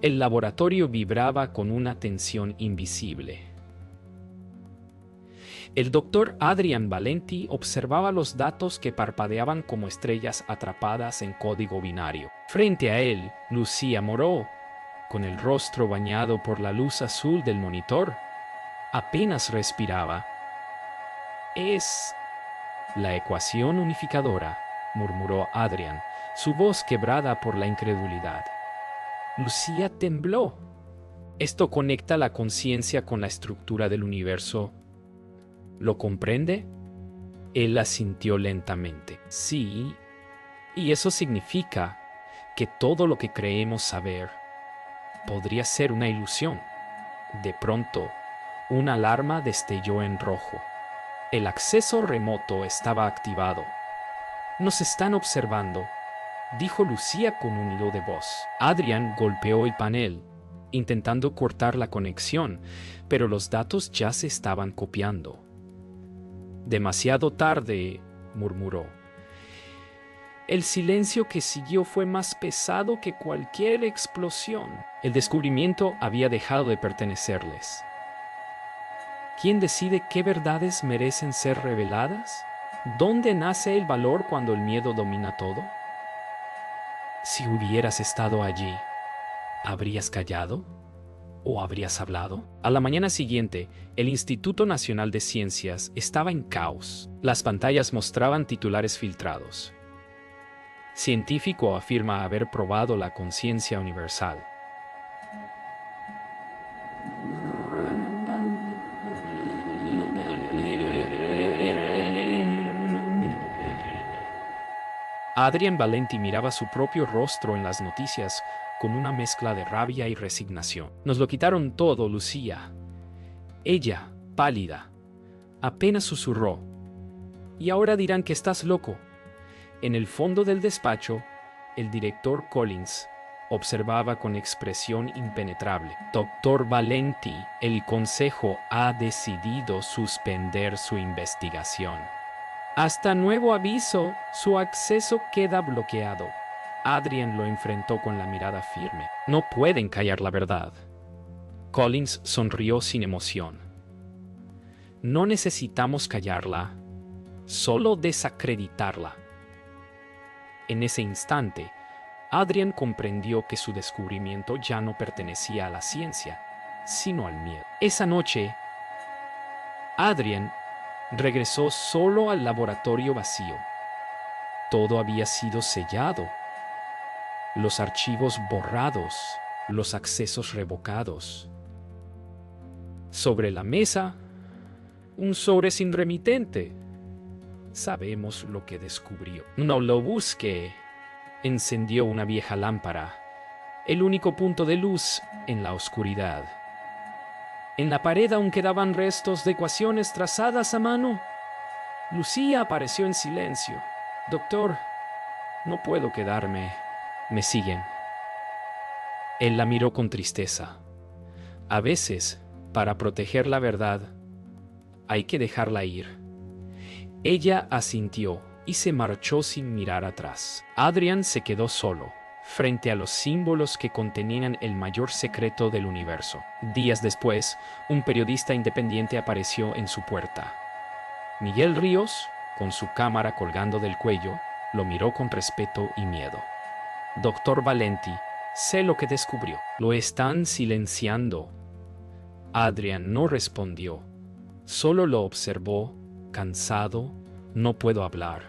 El laboratorio vibraba con una tensión invisible. El doctor Adrian Valenti observaba los datos que parpadeaban como estrellas atrapadas en código binario. Frente a él, Lucía Moreau, con el rostro bañado por la luz azul del monitor, apenas respiraba. «Es la ecuación unificadora», murmuró Adrian, su voz quebrada por la incredulidad. Lucía tembló. «Esto conecta la conciencia con la estructura del universo. ¿Lo comprende?». Él asintió lentamente. «Sí, y eso significa que todo lo que creemos saber podría ser una ilusión». De pronto, una alarma destelló en rojo. El acceso remoto estaba activado. «Nos están observando», dijo Lucía con un hilo de voz. Adrian golpeó el panel, intentando cortar la conexión, pero los datos ya se estaban copiando. «Demasiado tarde», murmuró. El silencio que siguió fue más pesado que cualquier explosión. El descubrimiento había dejado de pertenecerles. ¿Quién decide qué verdades merecen ser reveladas? ¿Dónde nace el valor cuando el miedo domina todo? Si hubieras estado allí, ¿habrías callado o habrías hablado? A la mañana siguiente, el Instituto Nacional de Ciencias estaba en caos. Las pantallas mostraban titulares filtrados. «Científico afirma haber probado la conciencia universal». Adrian Valenti miraba su propio rostro en las noticias con una mezcla de rabia y resignación. «Nos lo quitaron todo, Lucía». Ella, pálida, apenas susurró. «Y ahora dirán que estás loco». En el fondo del despacho, el director Collins observaba con expresión impenetrable. «Doctor Valenti, el consejo ha decidido suspender su investigación. Hasta nuevo aviso, su acceso queda bloqueado». Adrian lo enfrentó con la mirada firme. «No pueden callar la verdad». Collins sonrió sin emoción. «No necesitamos callarla, solo desacreditarla». En ese instante, Adrian comprendió que su descubrimiento ya no pertenecía a la ciencia, sino al miedo. Esa noche, Adrian regresó solo al laboratorio vacío. Todo había sido sellado, los archivos borrados, los accesos revocados. Sobre la mesa, un sobre sin remitente. Sabemos lo que descubrió. No lo busque. Encendió una vieja lámpara, el único punto de luz en la oscuridad. En la pared aún quedaban restos de ecuaciones trazadas a mano. Lucía apareció en silencio. «Doctor, no puedo quedarme. Me siguen». Él la miró con tristeza. A veces, para proteger la verdad, hay que dejarla ir. Ella asintió y se marchó sin mirar atrás. Adrian se quedó solo, frente a los símbolos que contenían el mayor secreto del universo. Días después, un periodista independiente apareció en su puerta. Miguel Ríos, con su cámara colgando del cuello, lo miró con respeto y miedo. «Doctor Valenti, sé lo que descubrió». «Lo están silenciando». Adrian no respondió, solo lo observó, cansado. «No puedo hablar,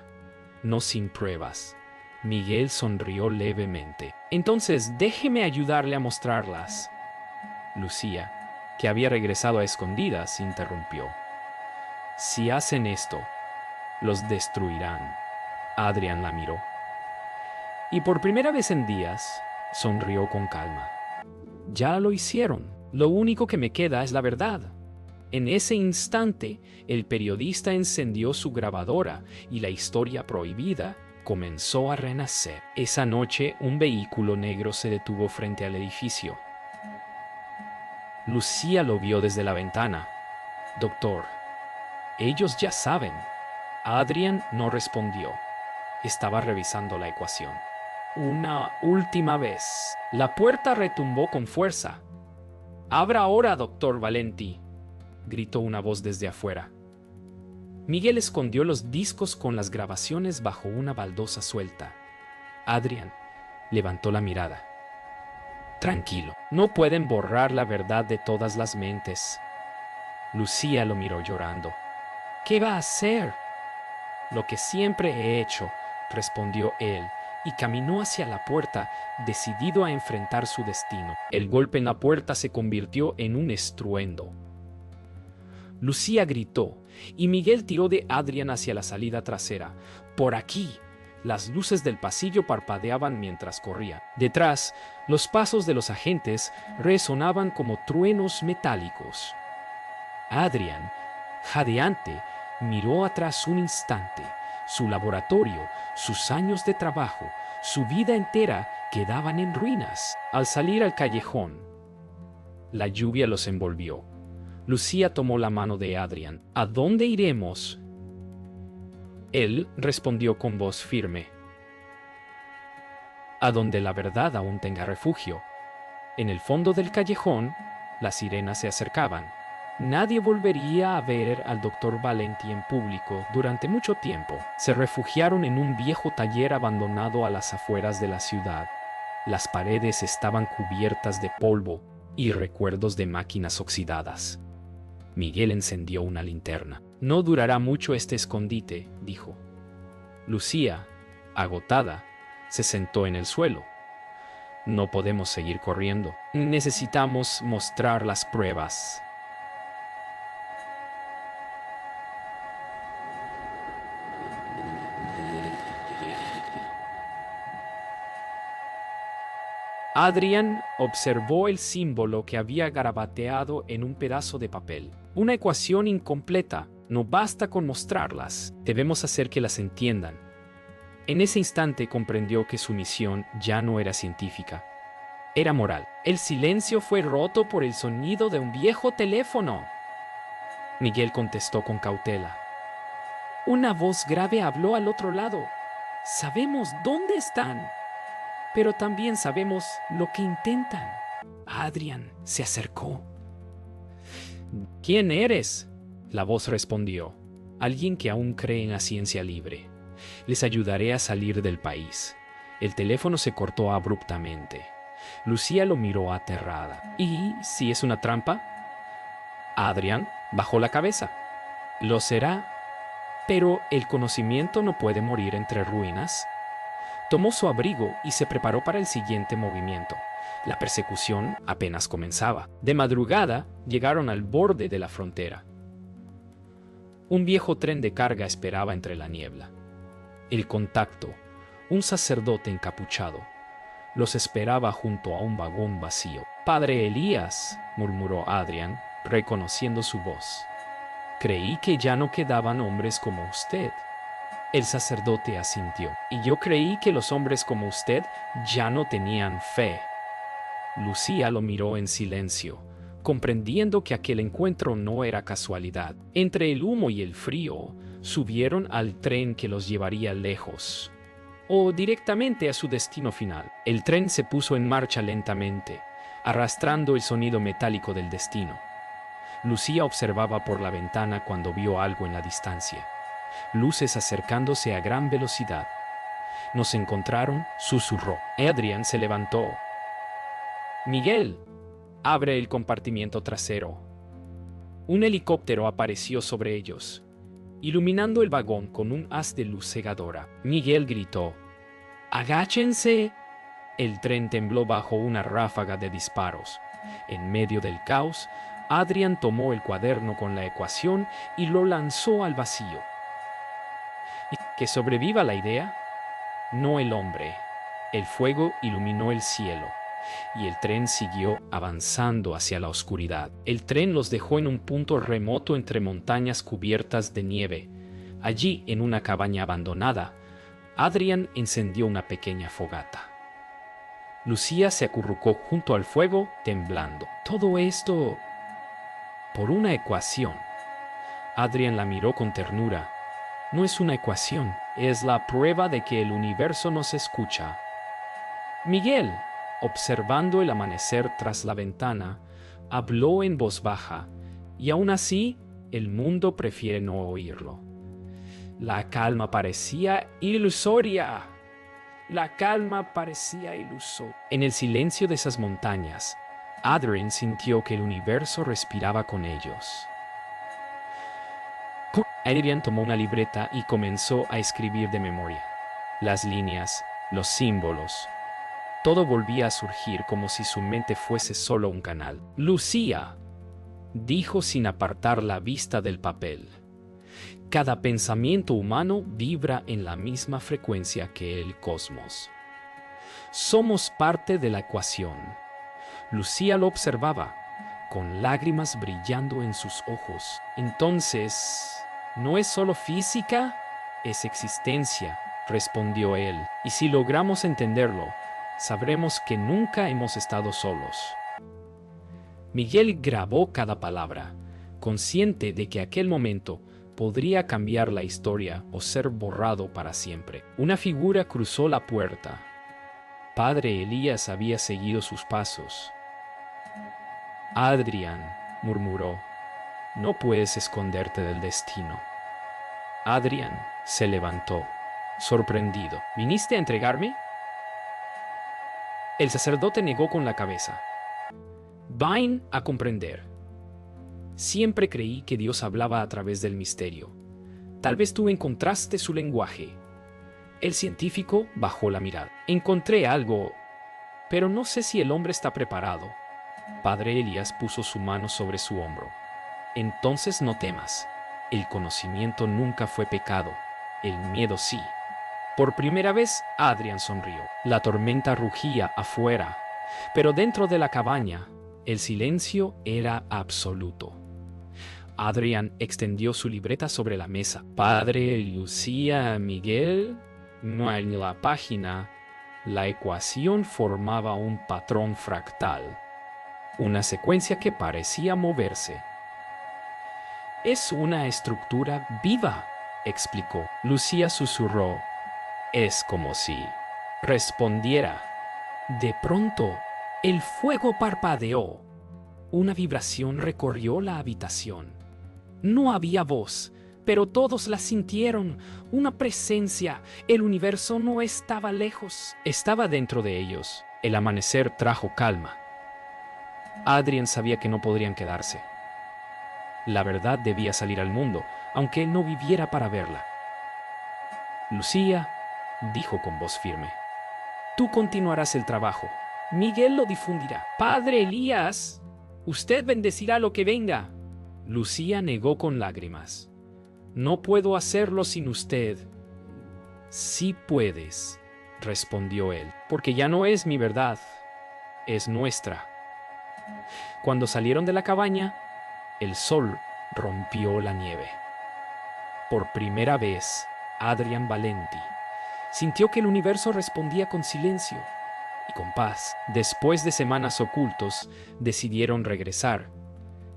no sin pruebas». Miguel sonrió levemente. «Entonces déjeme ayudarle a mostrarlas». Lucía, que había regresado a escondidas, interrumpió. «Si hacen esto, los destruirán». Adrian la miró. Y por primera vez en días, sonrió con calma. «Ya lo hicieron. Lo único que me queda es la verdad». En ese instante, el periodista encendió su grabadora y la historia prohibida comenzó a renacer. Esa noche, un vehículo negro se detuvo frente al edificio. Lucía lo vio desde la ventana. «Doctor, ellos ya saben». Adrian no respondió. Estaba revisando la ecuación. Una última vez. La puerta retumbó con fuerza. «Abra ahora, doctor Valenti», gritó una voz desde afuera. Miguel escondió los discos con las grabaciones bajo una baldosa suelta. Adrián levantó la mirada. «Tranquilo, no pueden borrar la verdad de todas las mentes». Lucía lo miró llorando. «¿Qué va a hacer?» «Lo que siempre he hecho», respondió él, y caminó hacia la puerta, decidido a enfrentar su destino. El golpe en la puerta se convirtió en un estruendo. Lucía gritó, y Miguel tiró de Adrián hacia la salida trasera. «¡Por aquí!». Las luces del pasillo parpadeaban mientras corría. Detrás, los pasos de los agentes resonaban como truenos metálicos. Adrián, jadeante, miró atrás un instante. Su laboratorio, sus años de trabajo, su vida entera quedaban en ruinas. Al salir al callejón, la lluvia los envolvió. Lucía tomó la mano de Adrián. «¿A dónde iremos?». Él respondió con voz firme: «A donde la verdad aún tenga refugio». En el fondo del callejón, las sirenas se acercaban. Nadie volvería a ver al doctor Valenti en público durante mucho tiempo. Se refugiaron en un viejo taller abandonado a las afueras de la ciudad. Las paredes estaban cubiertas de polvo y recuerdos de máquinas oxidadas. Miguel encendió una linterna. «No durará mucho este escondite», dijo. Lucía, agotada, se sentó en el suelo. «No podemos seguir corriendo. Necesitamos mostrar las pruebas». Adrián observó el símbolo que había garabateado en un pedazo de papel. «Una ecuación incompleta. No basta con mostrarlas. Debemos hacer que las entiendan». En ese instante comprendió que su misión ya no era científica. Era moral. El silencio fue roto por el sonido de un viejo teléfono. Miguel contestó con cautela. Una voz grave habló al otro lado. «Sabemos dónde están, pero también sabemos lo que intentan». Adrián se acercó. «¿Quién eres?». La voz respondió: «Alguien que aún cree en la ciencia libre. Les ayudaré a salir del país». El teléfono se cortó abruptamente. Lucía lo miró aterrada. «¿Y si es una trampa?». Adrián bajó la cabeza. «Lo será, pero el conocimiento no puede morir entre ruinas». Tomó su abrigo y se preparó para el siguiente movimiento. La persecución apenas comenzaba. De madrugada llegaron al borde de la frontera. Un viejo tren de carga esperaba entre la niebla. El contacto, un sacerdote encapuchado, los esperaba junto a un vagón vacío. «Padre Elías», murmuró Adrián, reconociendo su voz. «Creí que ya no quedaban hombres como usted». El sacerdote asintió. «Y yo creí que los hombres como usted ya no tenían fe». Lucía lo miró en silencio, comprendiendo que aquel encuentro no era casualidad. Entre el humo y el frío, subieron al tren que los llevaría lejos, o directamente a su destino final. El tren se puso en marcha lentamente, arrastrando el sonido metálico del destino. Lucía observaba por la ventana cuando vio algo en la distancia. Luces acercándose a gran velocidad. «Nos encontraron», susurró. Adrián se levantó. «Miguel, abre el compartimiento trasero». Un helicóptero apareció sobre ellos, iluminando el vagón con un haz de luz cegadora. Miguel gritó: «¡Agáchense!». El tren tembló bajo una ráfaga de disparos. En medio del caos, Adrián tomó el cuaderno con la ecuación y lo lanzó al vacío. «Que sobreviva la idea, no el hombre». El fuego iluminó el cielo, y el tren siguió avanzando hacia la oscuridad. El tren los dejó en un punto remoto entre montañas cubiertas de nieve. Allí, en una cabaña abandonada, Adrián encendió una pequeña fogata. Lucía se acurrucó junto al fuego, temblando. «Todo esto por una ecuación». Adrián la miró con ternura. «No es una ecuación, es la prueba de que el universo nos escucha». Miguel, observando el amanecer tras la ventana, habló en voz baja, y aún así el mundo prefiere no oírlo. La calma parecía ilusoria. La calma parecía ilusoria. En el silencio de esas montañas, Adrian sintió que el universo respiraba con ellos. Adrian tomó una libreta y comenzó a escribir de memoria. Las líneas, los símbolos, todo volvía a surgir como si su mente fuese solo un canal. Lucía, dijo sin apartar la vista del papel. Cada pensamiento humano vibra en la misma frecuencia que el cosmos. Somos parte de la ecuación. Lucía lo observaba, con lágrimas brillando en sus ojos. Entonces, ¿no es solo física? Es existencia, respondió él. Y si logramos entenderlo, sabremos que nunca hemos estado solos. Miguel grabó cada palabra, consciente de que aquel momento podría cambiar la historia o ser borrado para siempre. Una figura cruzó la puerta. Padre Elías había seguido sus pasos. Adrian, murmuró, no puedes esconderte del destino. Adrian se levantó, sorprendido. ¿Viniste a entregarme? El sacerdote negó con la cabeza. Vain a comprender. Siempre creí que Dios hablaba a través del misterio. Tal vez tú encontraste su lenguaje. El científico bajó la mirada. Encontré algo, pero no sé si el hombre está preparado. Padre Elías puso su mano sobre su hombro. Entonces no temas. El conocimiento nunca fue pecado. El miedo sí. Por primera vez, Adrian sonrió. La tormenta rugía afuera, pero dentro de la cabaña, el silencio era absoluto. Adrian extendió su libreta sobre la mesa. Padre Lucía Miguel, no en la página, la ecuación formaba un patrón fractal, una secuencia que parecía moverse. Es una estructura viva, explicó. Lucía susurró. Es como si respondiera. De pronto, el fuego parpadeó. Una vibración recorrió la habitación. No había voz, pero todos la sintieron. Una presencia. El universo no estaba lejos. Estaba dentro de ellos. El amanecer trajo calma. Adrian sabía que no podrían quedarse. La verdad debía salir al mundo, aunque él no viviera para verla. Lucía, dijo con voz firme, tú continuarás el trabajo. Miguel lo difundirá. Padre Elías, usted bendecirá lo que venga. Lucía negó con lágrimas. No puedo hacerlo sin usted. Sí puedes, respondió él, porque ya no es mi verdad, es nuestra. Cuando salieron de la cabaña, el sol rompió la nieve. Por primera vez, Adrian Valenti sintió que el universo respondía con silencio y con paz. Después de semanas ocultos, decidieron regresar.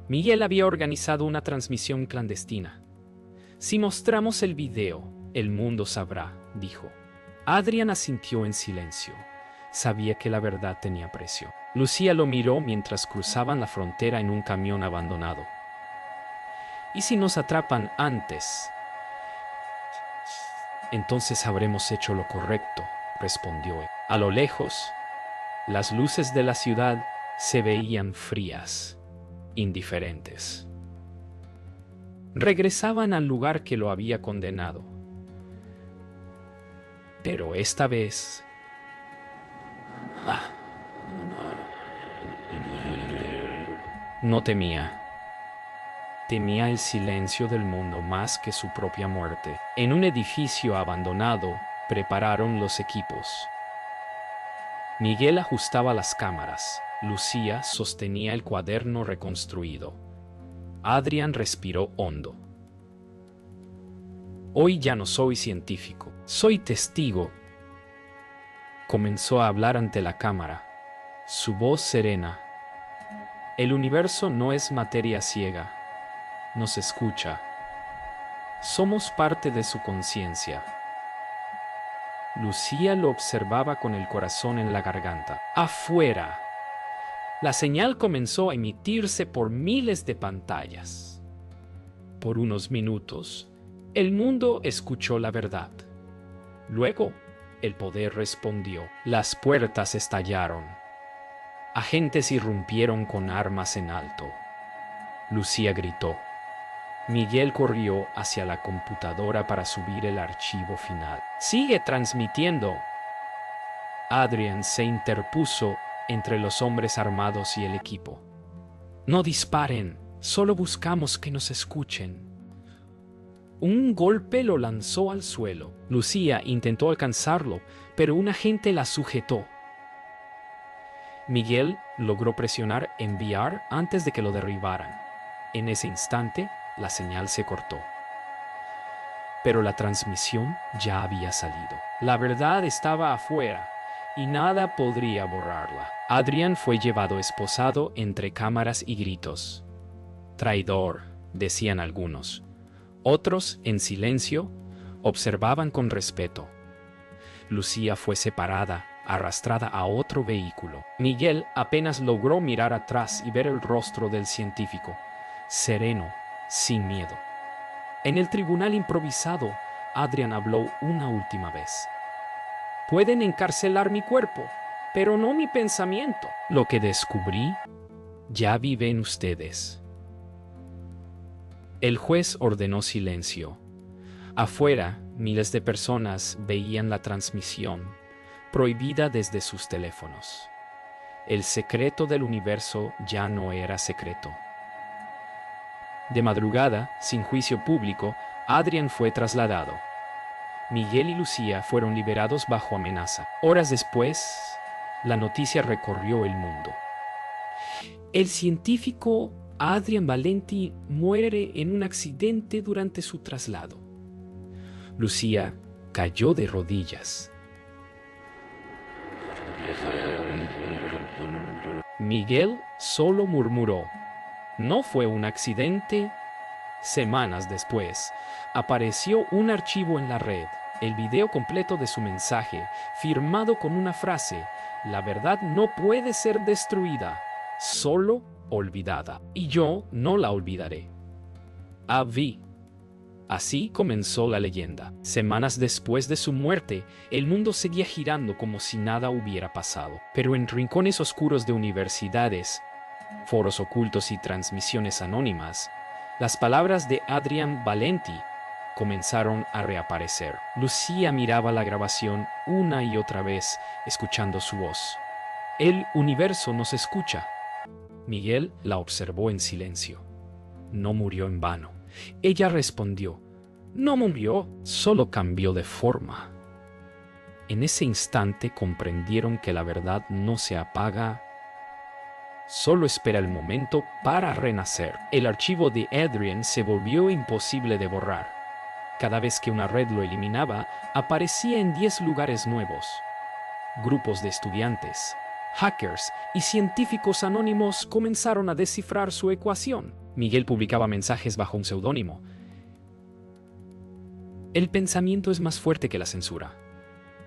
Miguel había organizado una transmisión clandestina. Si mostramos el video, el mundo sabrá, dijo. Adrian asintió en silencio. Sabía que la verdad tenía precio. Lucía lo miró mientras cruzaban la frontera en un camión abandonado. ¿Y si nos atrapan antes? Entonces habremos hecho lo correcto, respondió él. A lo lejos, las luces de la ciudad se veían frías, indiferentes. Regresaban al lugar que lo había condenado. Pero esta vez... no temía. Temía el silencio del mundo más que su propia muerte. En un edificio abandonado, prepararon los equipos. Miguel ajustaba las cámaras. Lucía sostenía el cuaderno reconstruido. Adrian respiró hondo. Hoy ya no soy científico, soy testigo. Comenzó a hablar ante la cámara, su voz serena. El universo no es materia ciega. Nos escucha. Somos parte de su conciencia. Lucía lo observaba con el corazón en la garganta. Afuera. La señal comenzó a emitirse por miles de pantallas. Por unos minutos, el mundo escuchó la verdad. Luego, el poder respondió. Las puertas estallaron. Agentes irrumpieron con armas en alto. Lucía gritó. Miguel corrió hacia la computadora para subir el archivo final. «Sigue transmitiendo». Adrian se interpuso entre los hombres armados y el equipo. «No disparen, solo buscamos que nos escuchen». Un golpe lo lanzó al suelo. Lucía intentó alcanzarlo, pero un agente la sujetó. Miguel logró presionar enviar antes de que lo derribaran. En ese instante, la señal se cortó. Pero la transmisión ya había salido. La verdad estaba afuera y nada podría borrarla. Adrian fue llevado esposado entre cámaras y gritos. «Traidor», decían algunos. Otros, en silencio, observaban con respeto. Lucía fue separada, arrastrada a otro vehículo. Miguel apenas logró mirar atrás y ver el rostro del científico, sereno, sin miedo. En el tribunal improvisado, Adrian habló una última vez. «Pueden encarcelar mi cuerpo, pero no mi pensamiento. Lo que descubrí ya vive en ustedes». El juez ordenó silencio. Afuera, miles de personas veían la transmisión, prohibida desde sus teléfonos. El secreto del universo ya no era secreto. De madrugada, sin juicio público, Adrian fue trasladado. Miguel y Lucía fueron liberados bajo amenaza. Horas después, la noticia recorrió el mundo. El científico Adrian Valenti muere en un accidente durante su traslado. Lucía cayó de rodillas. Miguel solo murmuró: «No fue un accidente». Semanas después, apareció un archivo en la red, el video completo de su mensaje, firmado con una frase: «La verdad no puede ser destruida, solo olvidada. Y yo no la olvidaré». Avi. Así comenzó la leyenda. Semanas después de su muerte, el mundo seguía girando como si nada hubiera pasado. Pero en rincones oscuros de universidades, foros ocultos y transmisiones anónimas, las palabras de Adrian Valenti comenzaron a reaparecer. Lucía miraba la grabación una y otra vez, escuchando su voz. «El universo nos escucha». Miguel la observó en silencio. «No murió en vano». Ella respondió: «No murió, solo cambió de forma». En ese instante comprendieron que la verdad no se apaga, solo espera el momento para renacer. El archivo de Adrian se volvió imposible de borrar. Cada vez que una red lo eliminaba, aparecía en 10 lugares nuevos. Grupos de estudiantes, hackers y científicos anónimos comenzaron a descifrar su ecuación. Miguel publicaba mensajes bajo un seudónimo. El pensamiento es más fuerte que la censura.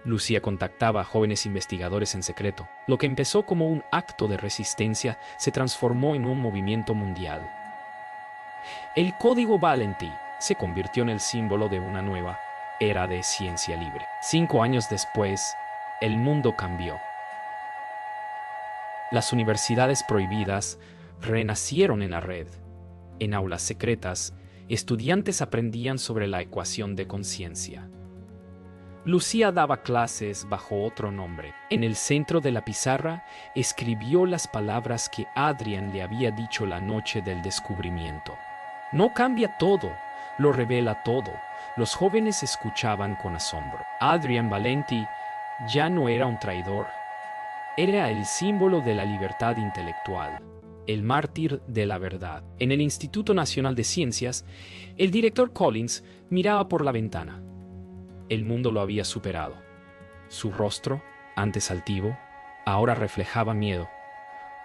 Lucía contactaba a jóvenes investigadores en secreto. Lo que empezó como un acto de resistencia se transformó en un movimiento mundial. El Código Valenti se convirtió en el símbolo de una nueva era de ciencia libre. 5 años después, el mundo cambió. Las universidades prohibidas renacieron en la red. En aulas secretas, estudiantes aprendían sobre la ecuación de conciencia. Lucía daba clases bajo otro nombre. En el centro de la pizarra escribió las palabras que Adrian le había dicho la noche del descubrimiento. No cambia todo, lo revela todo. Los jóvenes escuchaban con asombro. Adrian Valenti ya no era un traidor. Era el símbolo de la libertad intelectual, el mártir de la verdad. En el Instituto Nacional de Ciencias, el director Collins miraba por la ventana. El mundo lo había superado. Su rostro, antes altivo, ahora reflejaba miedo.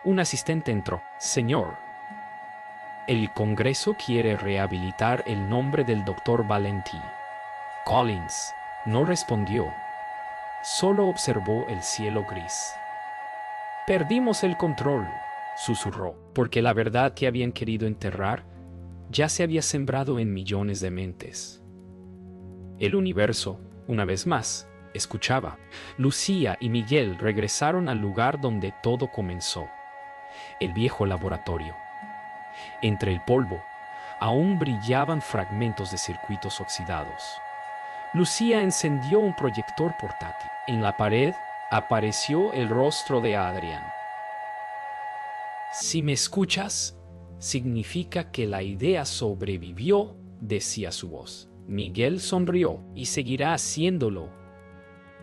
Un asistente entró. «Señor, el Congreso quiere rehabilitar el nombre del doctor Valenti». Collins no respondió. solo observó el cielo gris. «Perdimos el control», susurró, porque la verdad que habían querido enterrar ya se había sembrado en millones de mentes. El universo, una vez más, escuchaba. Lucía y Miguel regresaron al lugar donde todo comenzó, el viejo laboratorio. Entre el polvo, aún brillaban fragmentos de circuitos oxidados. Lucía encendió un proyector portátil. En la pared apareció el rostro de Adrián. «Si me escuchas, significa que la idea sobrevivió», decía su voz. Miguel sonrió. «Y seguirá haciéndolo».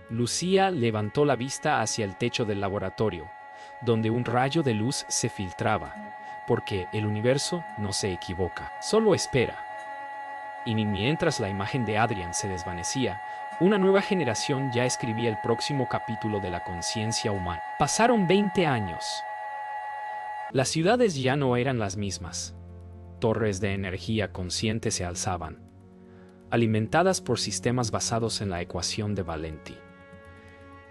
Lucía levantó la vista hacia el techo del laboratorio, donde un rayo de luz se filtraba, porque el universo no se equivoca, solo espera. Y mientras la imagen de Adrián se desvanecía, una nueva generación ya escribía el próximo capítulo de la conciencia humana. Pasaron 20 años. Las ciudades ya no eran las mismas. Torres de energía consciente se alzaban, alimentadas por sistemas basados en la ecuación de Valenti.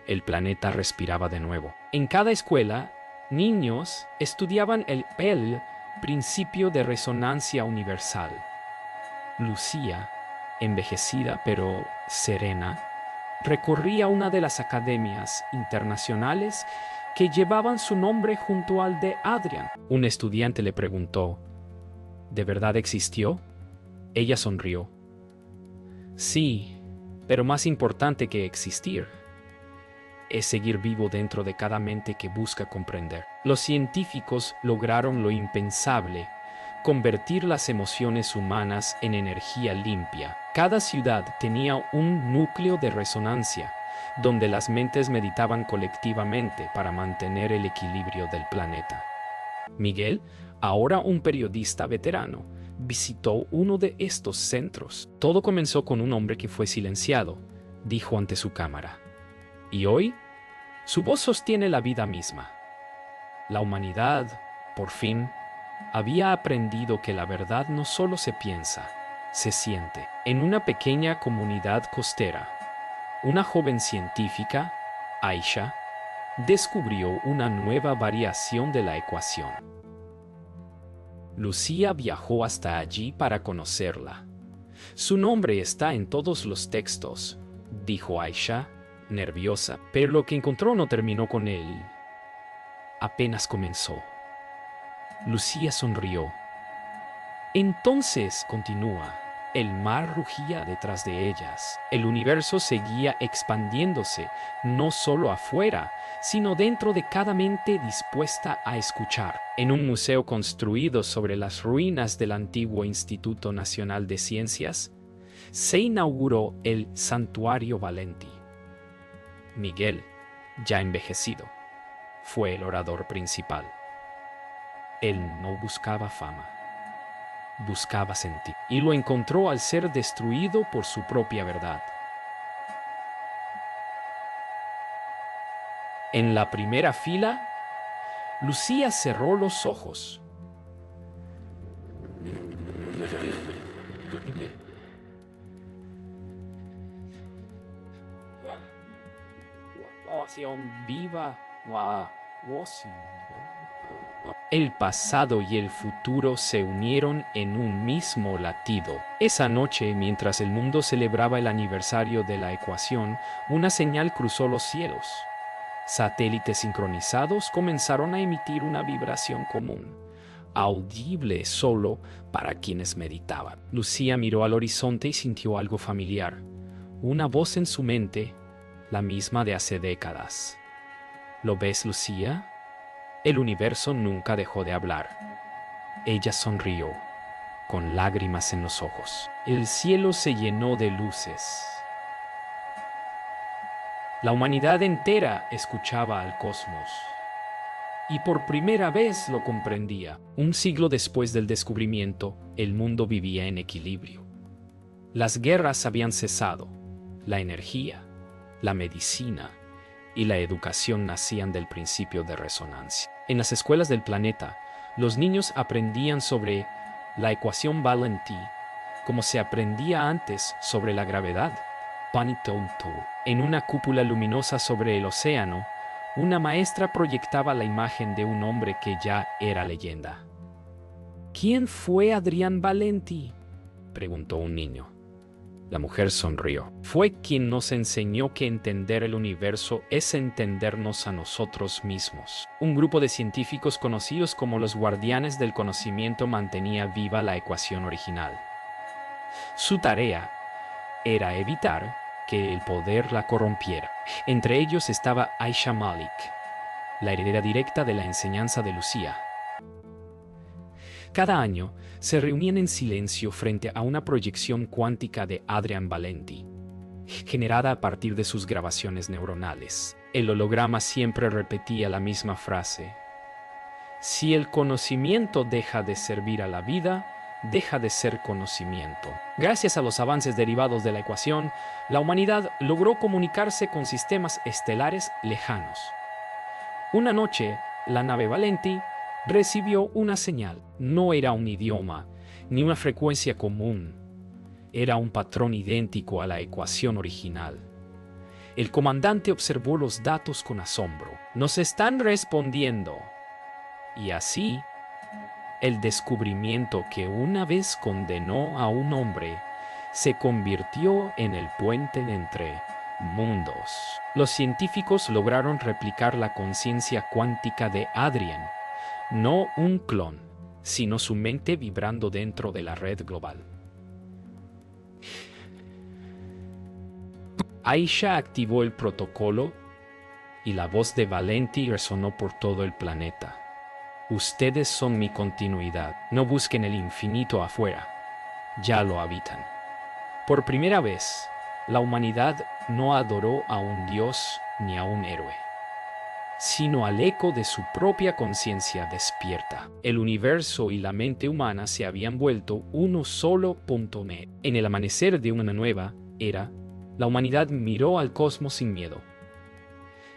El planeta respiraba de nuevo. En cada escuela, niños estudiaban el principio de resonancia universal. Lucía, envejecida pero serena, recorría una de las academias internacionales que llevaban su nombre junto al de Adrián. Un estudiante le preguntó: ¿de verdad existió? Ella sonrió. Sí, pero más importante que existir es seguir vivo dentro de cada mente que busca comprender. Los científicos lograron lo impensable: convertir las emociones humanas en energía limpia. Cada ciudad tenía un núcleo de resonancia, donde las mentes meditaban colectivamente para mantener el equilibrio del planeta. Miguel, ahora un periodista veterano, visitó uno de estos centros. Todo comenzó con un hombre que fue silenciado, dijo ante su cámara. Y hoy, su voz sostiene la vida misma. La humanidad, por fin, había aprendido que la verdad no solo se piensa, se siente. En una pequeña comunidad costera, una joven científica, Aisha, descubrió una nueva variación de la ecuación. Lucía viajó hasta allí para conocerla. «Su nombre está en todos los textos», dijo Aisha, nerviosa, pero lo que encontró no terminó con él. Apenas comenzó. Lucía sonrió. «Entonces», continúa, «el mar rugía detrás de ellas. El universo seguía expandiéndose, no solo afuera, sino dentro de cada mente dispuesta a escuchar». En un museo construido sobre las ruinas del antiguo Instituto Nacional de Ciencias, se inauguró el Santuario Valenti. Miguel, ya envejecido, fue el orador principal. Él no buscaba fama, buscaba sentir, y lo encontró al ser destruido por su propia verdad. En la primera fila, Lucía cerró los ojos. Viva. El pasado y el futuro se unieron en un mismo latido. Esa noche, mientras el mundo celebraba el aniversario de la ecuación, una señal cruzó los cielos. Satélites sincronizados comenzaron a emitir una vibración común, audible solo para quienes meditaban. Lucía miró al horizonte y sintió algo familiar. Una voz en su mente, la misma de hace décadas. ¿Lo ves, Lucía? El universo nunca dejó de hablar. Ella sonrió, con lágrimas en los ojos. El cielo se llenó de luces. La humanidad entera escuchaba al cosmos. Y por primera vez lo comprendía. Un siglo después del descubrimiento, el mundo vivía en equilibrio. Las guerras habían cesado. La energía, la medicina y la educación nacían del principio de resonancia. En las escuelas del planeta, los niños aprendían sobre la ecuación Valenti, como se aprendía antes sobre la gravedad. Panito. En una cúpula luminosa sobre el océano, una maestra proyectaba la imagen de un hombre que ya era leyenda. ¿Quién fue Adrián Valenti?, preguntó un niño. La mujer sonrió. Fue quien nos enseñó que entender el universo es entendernos a nosotros mismos. Un grupo de científicos conocidos como los guardianes del conocimiento mantenía viva la ecuación original. Su tarea era evitar que el poder la corrompiera. Entre ellos estaba Aisha Malik, la heredera directa de la enseñanza de Lucía. Cada año se reunían en silencio frente a una proyección cuántica de Adrián Valenti, generada a partir de sus grabaciones neuronales. El holograma siempre repetía la misma frase: si el conocimiento deja de servir a la vida, deja de ser conocimiento. Gracias a los avances derivados de la ecuación, la humanidad logró comunicarse con sistemas estelares lejanos. Una noche, la nave Valenti recibió una señal. No era un idioma, ni una frecuencia común. Era un patrón idéntico a la ecuación original. El comandante observó los datos con asombro. Nos están respondiendo. Y así, el descubrimiento que una vez condenó a un hombre se convirtió en el puente entre mundos. Los científicos lograron replicar la conciencia cuántica de Adrián, no un clon, sino su mente vibrando dentro de la red global. Aisha activó el protocolo y la voz de Valenti resonó por todo el planeta. Ustedes son mi continuidad. No busquen el infinito afuera. Ya lo habitan. Por primera vez, la humanidad no adoró a un dios ni a un héroe, sino al eco de su propia conciencia despierta. El universo y la mente humana se habían vuelto uno solo punto medio. En el amanecer de una nueva era, la humanidad miró al cosmos sin miedo.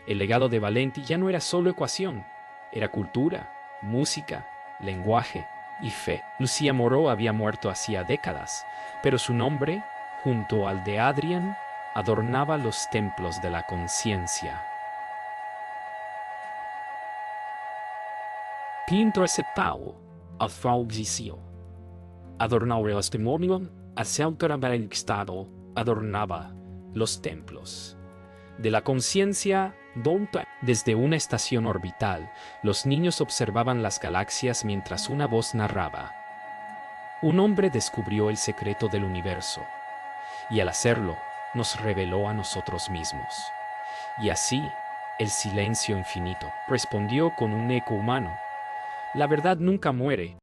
El legado de Valenti ya no era solo ecuación, era cultura, música, lenguaje y fe. Lucía Moreau había muerto hacía décadas, pero su nombre, junto al de Adrián, adornaba los templos de la conciencia. Pinto aceptado al fallicio. Adornaba el testimonio, acerca el estado, adornaba los templos de la conciencia. Desde una estación orbital, los niños observaban las galaxias mientras una voz narraba. Un hombre descubrió el secreto del universo, y al hacerlo, nos reveló a nosotros mismos. Y así, el silencio infinito respondió con un eco humano. La verdad nunca muere,